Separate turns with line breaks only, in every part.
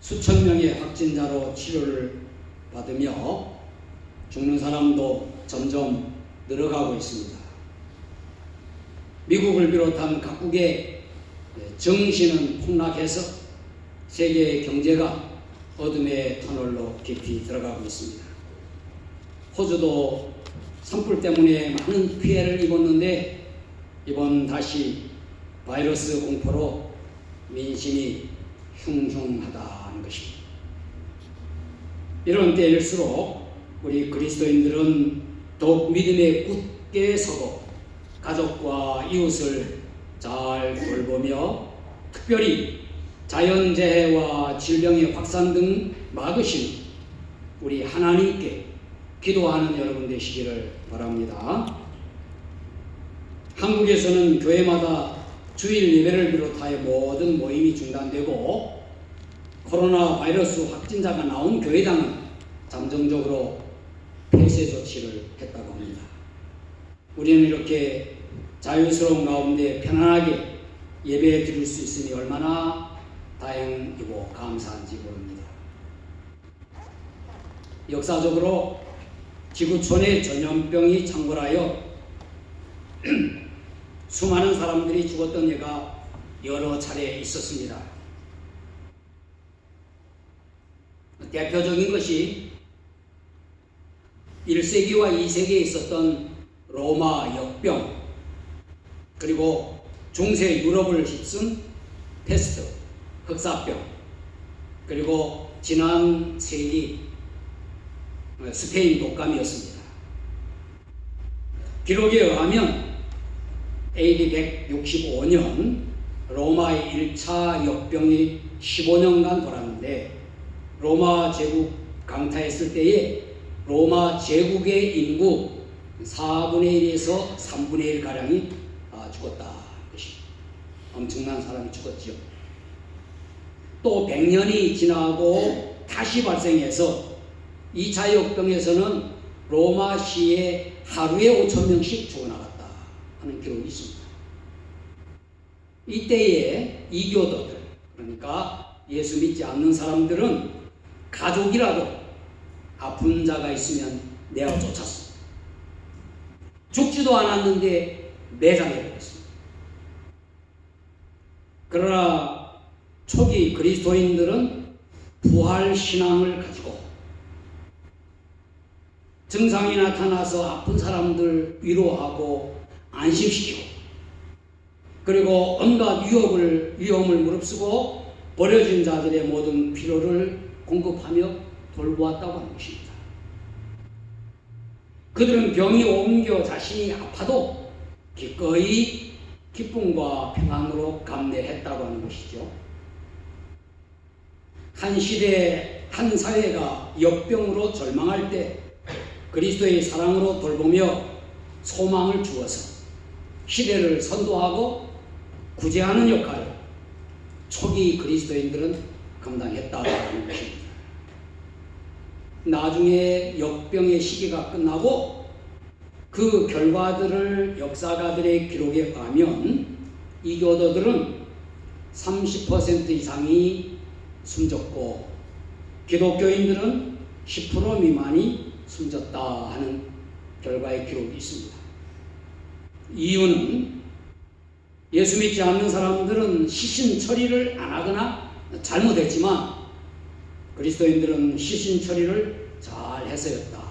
수천 명의 확진자로 치료를 받으며 죽는 사람도 점점 늘어가고 있습니다. 미국을 비롯한 각국의 정신은 폭락해서 세계의 경제가 어둠의 터널로 깊이 들어가고 있습니다. 호주도 산불 때문에 많은 피해를 입었는데 이번 다시 바이러스 공포로 민심이 흉흉하다는 것입니다. 이런 때일수록 우리 그리스도인들은 더욱 믿음에 굳게 서고 가족과 이웃을 잘 돌보며 특별히 자연재해와 질병의 확산 등 막으신 우리 하나님께 기도하는 여러분 되시기를 바랍니다. 한국에서는 교회마다 주일 예배를 비롯하여 모든 모임이 중단되고 코로나 바이러스 확진자가 나온 교회당은 잠정적으로 폐쇄 조치를 했다고 합니다. 우리는 이렇게 자유스러운 가운데 편안하게 예배 드릴 수 있으니 얼마나 다행이고 감사한지 모릅니다. 역사적으로 지구촌에 전염병이 창궐하여 수많은 사람들이 죽었던 예가 여러 차례 있었습니다. 대표적인 것이 1세기와 2세기에 있었던 로마 역병, 그리고 중세 유럽을 휩쓴 페스트, 흑사병, 그리고 지난 세기 스페인 독감이었습니다. 기록에 의하면 AD 165년 로마의 1차 역병이 15년간 돌았는데 로마 제국 강타했을 때에 로마 제국의 인구 4분의 1에서 3분의 1가량이 죽었다. 엄청난 사람이 죽었죠. 또 100년이 지나고 다시 발생해서 2차 역병에서는 로마시에 하루에 5,000명씩 죽어나갔다 하는 기록이 있습니다. 이때에 이교도들, 그러니까 예수 믿지 않는 사람들은 가족이라도 아픈 자가 있으면 내어 쫓았습니다. 죽지도 않았는데 매장해버렸습니다. 그러나 초기 그리스도인들은 부활신앙을 가지고 증상이 나타나서 아픈 사람들 위로하고 안심시키고 그리고 온갖 위험을 무릅쓰고 버려진 자들의 모든 필요를 공급하며 돌보았다고 하는 것입니다. 그들은 병이 옮겨 자신이 아파도 기꺼이 기쁨과 평안으로 감내했다고 하는 것이죠. 한 시대, 한 사회가 역병으로 절망할 때 그리스도의 사랑으로 돌보며 소망을 주어서 시대를 선도하고 구제하는 역할을 초기 그리스도인들은 감당했다고 하는 것입니다. 나중에 역병의 시기가 끝나고 그 결과들을 역사가들의 기록에 의하면 이교도들은 30% 이상이 숨졌고 기독교인들은 10% 미만이 숨졌다 하는 결과의 기록이 있습니다. 이유는 예수 믿지 않는 사람들은 시신 처리를 안 하거나 잘못했지만 그리스도인들은 시신 처리를 잘 해서였다.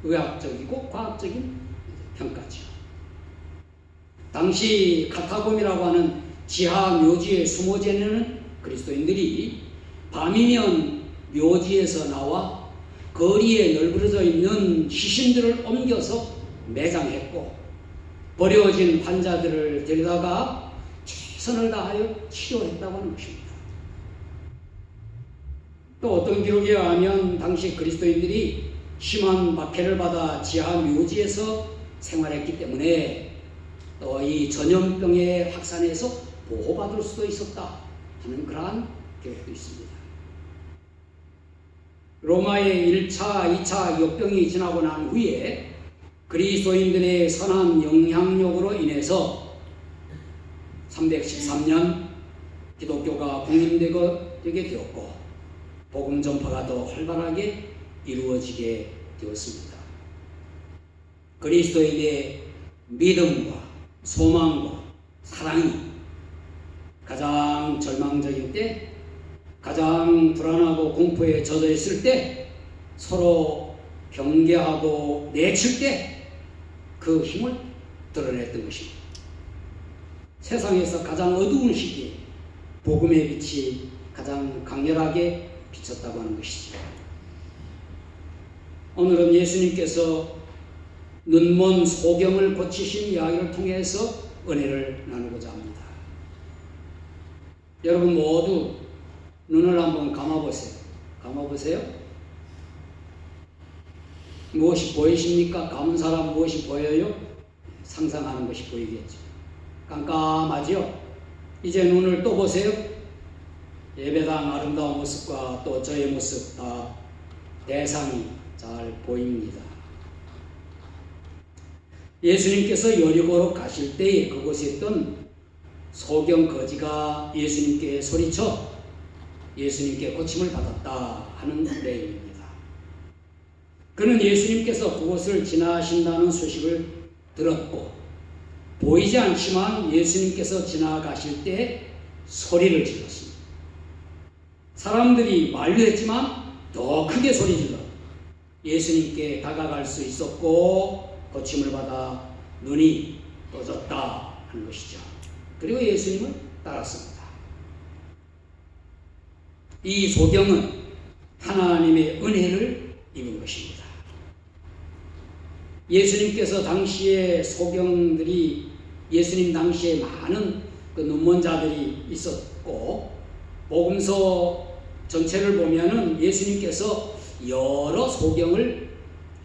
의학적이고 과학적인 평가죠. 당시 카타콤이라고 하는 지하 묘지에 숨어 지내는 그리스도인들이 밤이면 묘지에서 나와 거리에 널브러져 있는 시신들을 옮겨서 매장했고 버려진 환자들을 데려다가 최선을 다하여 치료했다고 하는 것입니다. 또 어떤 기록에 의하면 당시 그리스도인들이 심한 박해를 받아 지하 묘지에서 생활했기 때문에 또 이 전염병의 확산에서 보호받을 수도 있었다 하는 그러한 기록도 있습니다. 로마의 1차, 2차 역병이 지나고 난 후에 그리스도인들의 선한 영향력으로 인해서 313년 기독교가 국민되게 되었고 복음 전파가 더 활발하게 이루어지게 되었습니다. 그리스도인의 믿음과 소망과 사랑이 가장 절망적일 때, 가장 불안하고 공포에 젖어 있을 때, 서로 경계하고 내칠 때 그 힘을 드러냈던 것입니다. 세상에서 가장 어두운 시기에 복음의 빛이 가장 강렬하게 비쳤다고 하는 것이죠. 오늘은 예수님께서 눈먼 소경을 고치신 이야기를 통해서 은혜를 나누고자 합니다. 여러분 모두 눈을 한번 감아보세요. 감아보세요. 무엇이 보이십니까? 감은 사람 무엇이 보여요? 상상하는 것이 보이겠죠. 깜깜하죠? 이제 눈을 또 보세요. 예배당 아름다운 모습과 또 저의 모습 다 대상이 잘 보입니다. 예수님께서 여리고로 가실 때에 그곳에 있던 소경 거지가 예수님께 소리쳐 예수님께 고침을 받았다 하는 내용입니다. 그는 예수님께서 그곳을 지나신다는 소식을 들었고 보이지 않지만 예수님께서 지나가실 때 소리를 질렀습니다. 사람들이 만류했지만 더 크게 소리 질러 예수님께 다가갈 수 있었고 고침을 받아 눈이 떠졌다 하는 것이죠. 그리고 예수님을 따랐습니다. 이 소경은 하나님의 은혜를 입은 것입니다. 예수님께서 당시에 소경들이 예수님 당시에 많은 그 눈먼 자들이 있었고 복음서 전체를 보면은 예수님께서 여러 소경을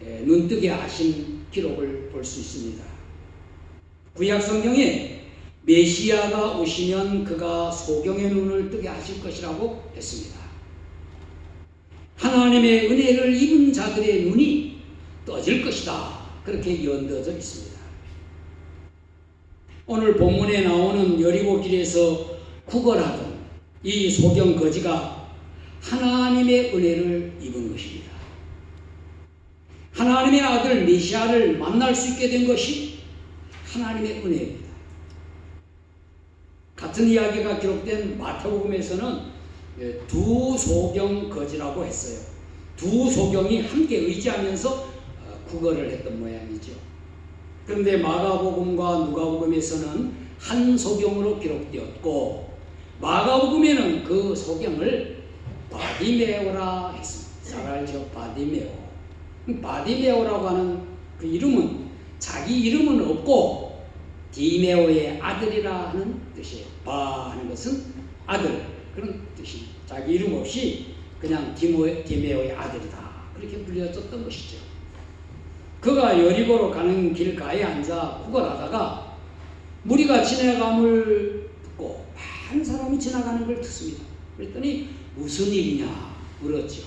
눈뜨게 하신 기록을 볼 수 있습니다. 구약 성경에 메시아가 오시면 그가 소경의 눈을 뜨게 하실 것이라고 했습니다. 하나님의 은혜를 입은 자들의 눈이 떠질 것이다. 그렇게 연되어져 있습니다. 오늘 본문에 나오는 여리고 길에서 구걸하던 이 소경 거지가 하나님의 은혜를 입은 것입니다. 하나님의 아들 메시아를 만날 수 있게 된 것이 하나님의 은혜입니다. 같은 이야기가 기록된 마태복음에서는 두 소경 거지라고 했어요. 두 소경이 함께 의지하면서 구걸을 했던 모양이죠. 그런데 마가복음과 누가복음에서는 한 소경으로 기록되었고 마가복음에는 그 소경을 바디메오라 했습니다. 잘 알죠? 바디메오. 바디메오라고 하는 그 이름은 자기 이름은 없고 디메오의 아들이라 하는 뜻이에요. 바 하는 것은 아들 그런 뜻이 자기 이름 없이 그냥 디메오의 아들이다 그렇게 불려졌던 것이죠. 그가 여리고로 가는 길가에 앉아 구걸하다가 무리가 지나감을 듣고 많은 사람이 지나가는 걸 듣습니다. 그랬더니 무슨 일이냐 물었죠.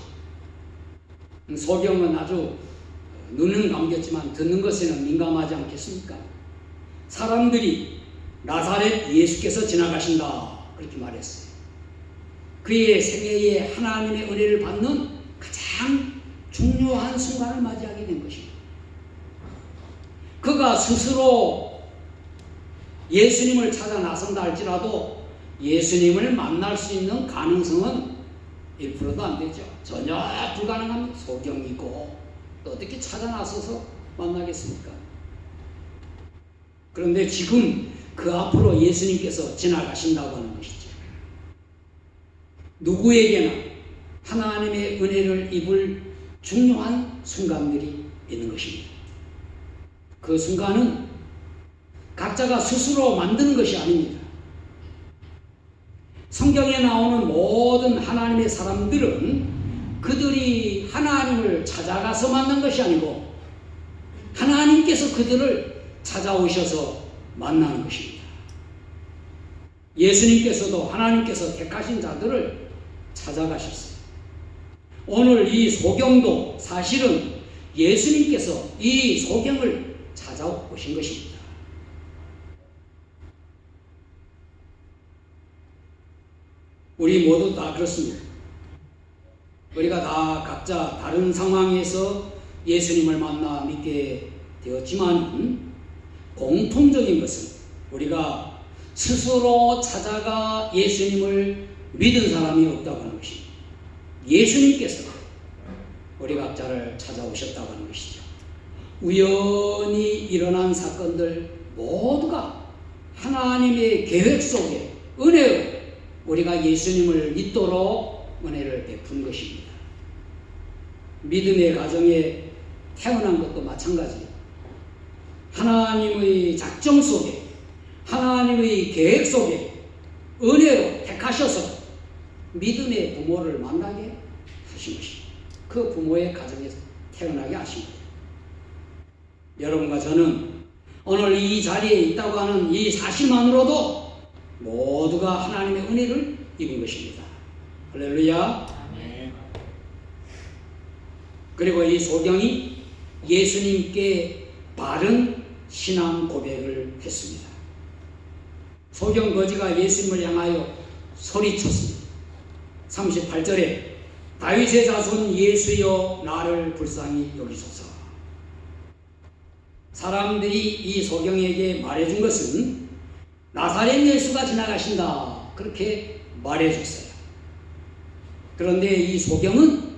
소경은 아주 눈은 감겼지만 듣는 것에는 민감하지 않겠습니까? 사람들이 나사렛 예수께서 지나가신다 그렇게 말했어요. 그의 생애에 하나님의 은혜를 받는 가장 중요한 순간을 맞이하게 된 것입니다. 그가 스스로 예수님을 찾아 나선다 할지라도 예수님을 만날 수 있는 가능성은 1%도 안 되죠. 전혀 불가능한 소경이고 또 어떻게 찾아 나서서 만나겠습니까? 그런데 지금 그 앞으로 예수님께서 지나가신다고 하는 것이죠. 누구에게나 하나님의 은혜를 입을 중요한 순간들이 있는 것입니다. 그 순간은 각자가 스스로 만드는 것이 아닙니다. 성경에 나오는 모든 하나님의 사람들은 그들이 하나님을 찾아가서 만난 것이 아니고 하나님께서 그들을 찾아오셔서 만나는 것입니다. 예수님께서도 하나님께서 택하신 자들을 찾아가셨어요. 오늘 이 소경도 사실은 예수님께서 이 소경을 찾아오신 것입니다. 우리 모두 다 그렇습니다. 우리가 다 각자 다른 상황에서 예수님을 만나 믿게 되었지만 공통적인 것은 우리가 스스로 찾아가 예수님을 믿은 사람이 없다고 하는 것입니다. 예수님께서 우리 각자를 찾아오셨다고 하는 것이죠. 우연히 일어난 사건들 모두가 하나님의 계획 속에 은혜로 우리가 예수님을 믿도록 은혜를 베푼 것입니다. 믿음의 가정에 태어난 것도 마찬가지예요. 하나님의 작정 속에, 하나님의 계획 속에 은혜로 택하셔서 믿음의 부모를 만나게 하신 것입니다. 그 부모의 가정에서 태어나게 하신 거예요. 여러분과 저는 오늘 이 자리에 있다고 하는 이 사실만으로도 모두가 하나님의 은혜를 입은 것입니다. 할렐루야. 그리고 이 소경이 예수님께 바른 신앙 고백을 했습니다. 소경 거지가 예수님을 향하여 소리쳤습니다. 38절에 다윗의 자손 예수여 나를 불쌍히 여기소서. 사람들이 이 소경에게 말해준 것은 나사렛 예수가 지나가신다, 그렇게 말해줬어요. 그런데 이 소경은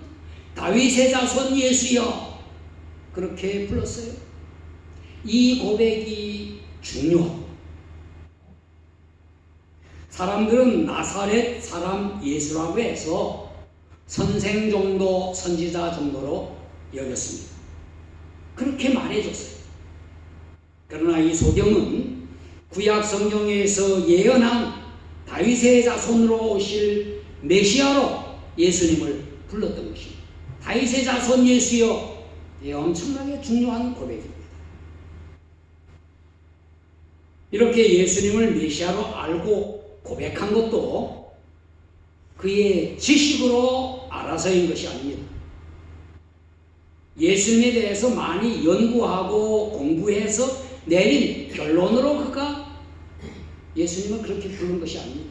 다윗의 자손 예수여 그렇게 불렀어요. 이 고백이 중요하고, 사람들은 나사렛 사람 예수라고 해서 선생 정도, 선지자 정도로 여겼습니다. 그렇게 말해줬어요. 그러나 이 소경은 구약 성경에서 예언한 다윗의 자손으로 오실 메시아로 예수님을 불렀던 것입니다. 다윗의 자손 예수여, 엄청나게 중요한 고백입니다. 이렇게 예수님을 메시아로 알고 고백한 것도 그의 지식으로 알아서인 것이 아닙니다. 예수님에 대해서 많이 연구하고 공부해서 내린 결론으로 그가 예수님을 그렇게 부른 것이 아닙니다.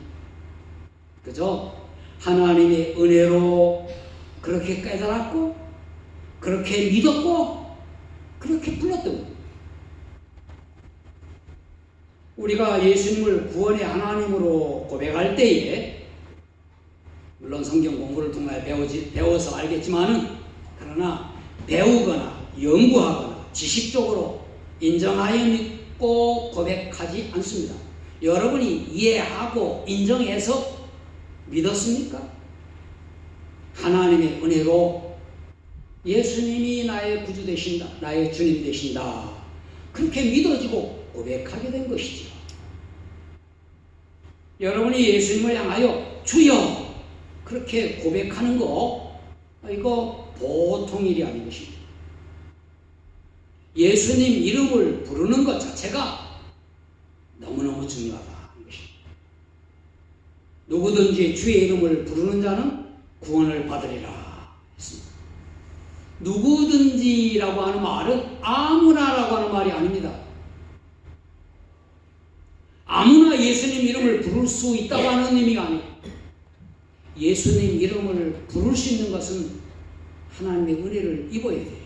그저 하나님의 은혜로 그렇게 깨달았고, 그렇게 믿었고, 그렇게 불렀던 겁니다. 우리가 예수님을 구원의 하나님으로 고백할 때에, 물론 성경 공부를 통해 배워서 알겠지만은, 그러나 배우거나 연구하거나 지식적으로 인정하여 믿고 고백하지 않습니다. 여러분이 이해하고 인정해서 믿었습니까? 하나님의 은혜로 예수님이 나의 구주 되신다, 나의 주님 되신다, 그렇게 믿어지고 고백하게 된 것이죠. 여러분이 예수님을 향하여 주여 그렇게 고백하는 거, 이거 보통 일이 아닌 것입니다. 예수님 이름을 부르는 것 자체가 너무너무 중요하다는 것입니다. 누구든지 주의 이름을 부르는 자는 구원을 받으리라 했습니다. 누구든지라고 하는 말은 아무나라고 하는 말이 아닙니다. 아무나 예수님 이름을 부를 수 있다고 하는 의미가 아니에요. 예수님 이름을 부를 수 있는 것은 하나님의 은혜를 입어야 돼요.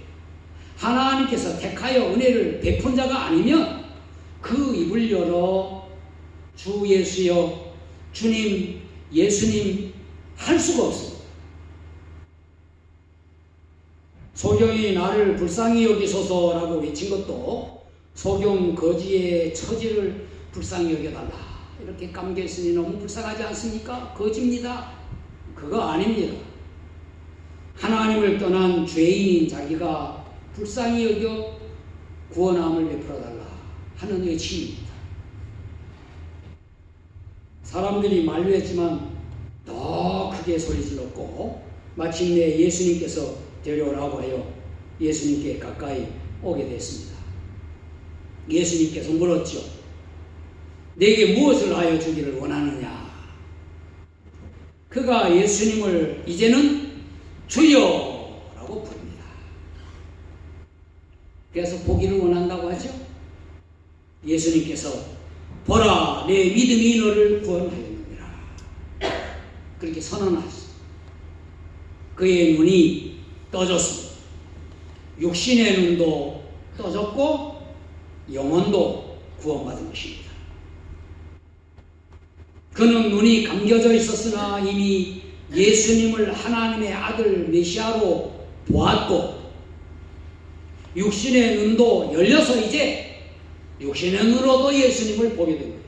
하나님께서 택하여 은혜를 베푼 자가 아니면 그 입을 열어 주 예수여, 주님, 예수님 할 수가 없습니다. 소경이 나를 불쌍히 여기소서라고 외친 것도 소경 거지의 처지를 불쌍히 여겨달라, 이렇게 감겨있으니 너무 불쌍하지 않습니까? 거지입니다. 그거 아닙니다. 하나님을 떠난 죄인인 자기가 불쌍히 여겨 구원함을 베풀어달라 하는 외침입니다. 사람들이 만류했지만 더 크게 소리질렀고 마침내 예수님께서 데려오라고 하여 예수님께 가까이 오게 됐습니다. 예수님께서 물었죠. 내게 무엇을 하여 주기를 원하느냐? 그가 예수님을 이제는 주여라고 부릅니다. 그래서 보기를 원한다고 하죠. 예수님께서 보라, 내 믿음이 너를 구원하였느니라, 그렇게 선언하셨습니다. 그의 눈이 떠졌습니다. 육신의 눈도 떠졌고 영혼도 구원받은 것입니다. 그는 눈이 감겨져 있었으나 이미 예수님을 하나님의 아들 메시아로 보았고 육신의 눈도 열려서 이제 육신의 눈으로도 예수님을 보게 된 거예요.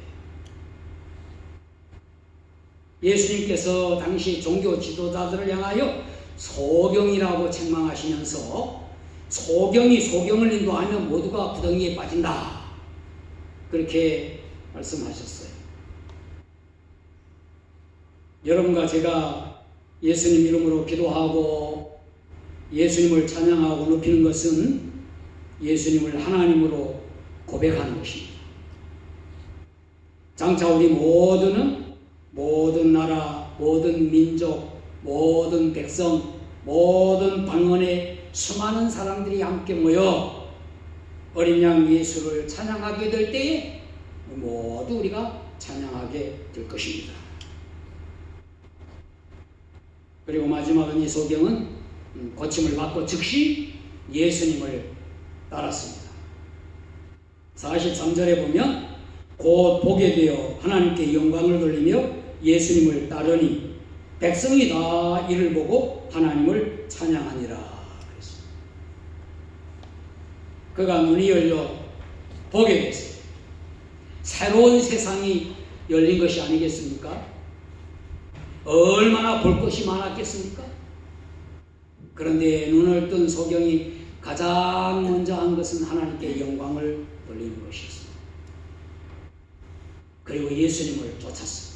예수님께서 당시 종교 지도자들을 향하여 소경이라고 책망하시면서 소경이 소경을 인도하면 모두가 구덩이에 빠진다, 그렇게 말씀하셨어요. 여러분과 제가 예수님 이름으로 기도하고 예수님을 찬양하고 높이는 것은 예수님을 하나님으로 고백하는 것입니다. 장차 우리 모두는 모든 나라, 모든 민족, 모든 백성, 모든 방언의 수많은 사람들이 함께 모여 어린 양 예수를 찬양하게 될 때에 모두 우리가 찬양하게 될 것입니다. 그리고 마지막은 이 소경은 고침을 받고 즉시 예수님을 따랐습니다. 43절에 보면 곧 보게 되어 하나님께 영광을 돌리며 예수님을 따르니 백성이 다 이를 보고 하나님을 찬양하니라 그랬습니다. 그가 눈이 열려 보게 됐어요. 새로운 세상이 열린 것이 아니겠습니까? 얼마나 볼 것이 많았겠습니까? 그런데 눈을 뜬 소경이 가장 먼저 한 것은 하나님께 영광을 돌리는 것이었습니다. 그리고 예수님을 쫓았습니다.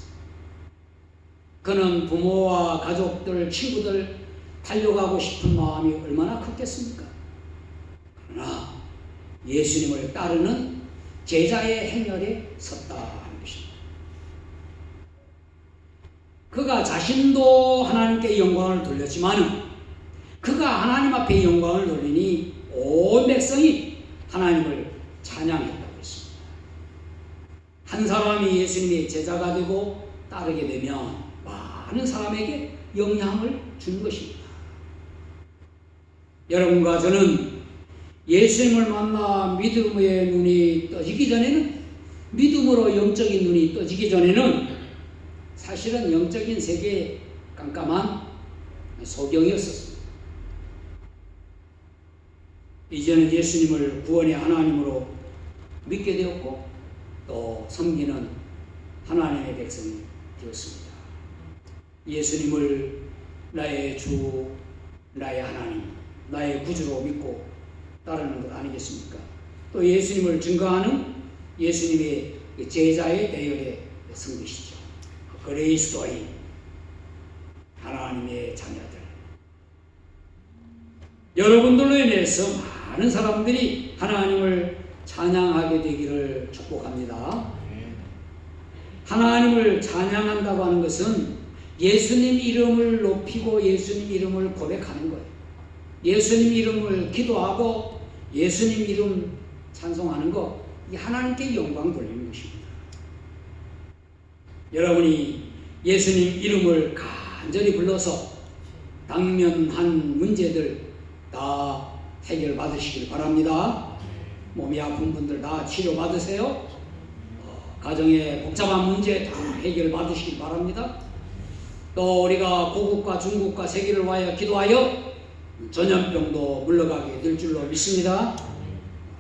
그는 부모와 가족들, 친구들 달려가고 싶은 마음이 얼마나 컸겠습니까? 그러나 예수님을 따르는 제자의 행렬에 섰다 하는 것입니다. 그가 자신도 하나님께 영광을 돌렸지만 그가 하나님 앞에 영광을 돌리니 온 백성이 하나님을 찬양했다고 했습니다. 한 사람이 예수님의 제자가 되고 따르게 되면 많은 사람에게 영향을 주는 것입니다. 여러분과 저는 예수님을 만나 믿음의 눈이 떠지기 전에는, 믿음으로 영적인 눈이 떠지기 전에는 사실은 영적인 세계에 깜깜한 소경이었었습니다. 이제는 예수님을 구원의 하나님으로 믿게 되었고 또 섬기는 하나님의 백성이 되었습니다. 예수님을 나의 주, 나의 하나님, 나의 구주로 믿고 따르는 것 아니겠습니까? 또 예수님을 증거하는 예수님의 제자의 대열에 선 것이죠. 그리스도인, 하나님의 자녀들. 여러분들로 인해서 많은 사람들이 하나님을 찬양하게 되기를 축복합니다. 하나님을 찬양한다고 하는 것은 예수님 이름을 높이고 예수님 이름을 고백하는 거예요. 예수님 이름을 기도하고 예수님 이름 찬송하는 거, 이 하나님께 영광 돌리는 것입니다. 여러분이 예수님 이름을 간절히 불러서 당면한 문제들 다 해결받으시길 바랍니다. 몸이 아픈 분들 다 치료받으세요. 가정의 복잡한 문제 다 해결받으시길 바랍니다. 또 우리가 고국과 중국과 세계를 위하여 기도하여 전염병도 물러가게 될 줄로 믿습니다.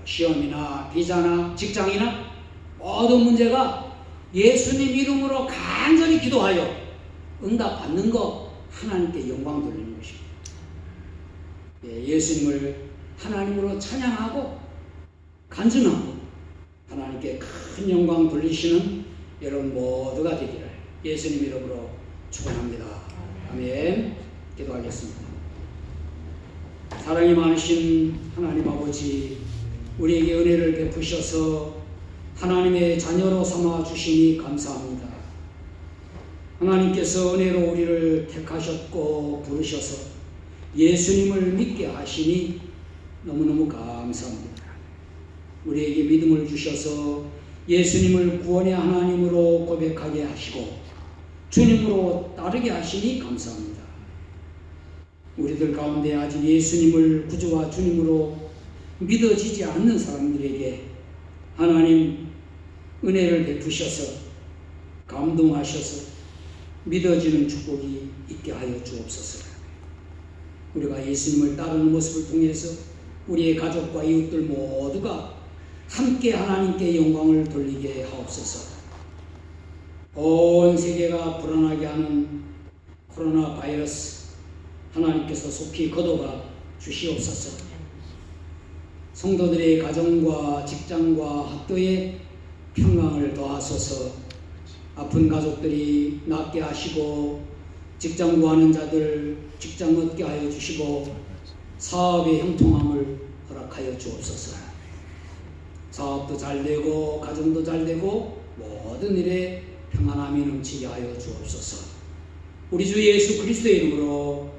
시험이나 비자나 직장이나 모든 문제가 예수님 이름으로 간절히 기도하여 응답받는 것, 하나님께 영광 돌리는 것입니다. 예수님을 하나님으로 찬양하고 간증하고 하나님께 큰 영광 돌리시는 여러분 모두가 되기를 예수님 이름으로 축원합니다. 아멘. 기도하겠습니다. 사랑이 많으신 하나님 아버지, 우리에게 은혜를 베푸셔서 하나님의 자녀로 삼아 주시니 감사합니다. 하나님께서 은혜로 우리를 택하셨고 부르셔서 예수님을 믿게 하시니 너무너무 감사합니다. 우리에게 믿음을 주셔서 예수님을 구원의 하나님으로 고백하게 하시고 주님으로 따르게 하시니 감사합니다. 우리들 가운데 아직 예수님을 구주와 주님으로 믿어지지 않는 사람들에게 하나님 은혜를 베푸셔서 감동하셔서 믿어지는 축복이 있게 하여 주옵소서. 우리가 예수님을 따르는 모습을 통해서 우리의 가족과 이웃들 모두가 함께 하나님께 영광을 돌리게 하옵소서. 온 세계가 불안하게 하는 코로나 바이러스 하나님께서 속히 걷어가 주시옵소서. 성도들의 가정과 직장과 학교에 평강을 더하소서. 아픈 가족들이 낫게 하시고 직장 구하는 자들 직장 얻게 하여 주시고 사업의 형통함을 허락하여 주옵소서. 사업도 잘 되고 가정도 잘 되고 모든 일에 평안함이 넘치게 하여 주옵소서. 우리 주 예수 그리스도의 이름으로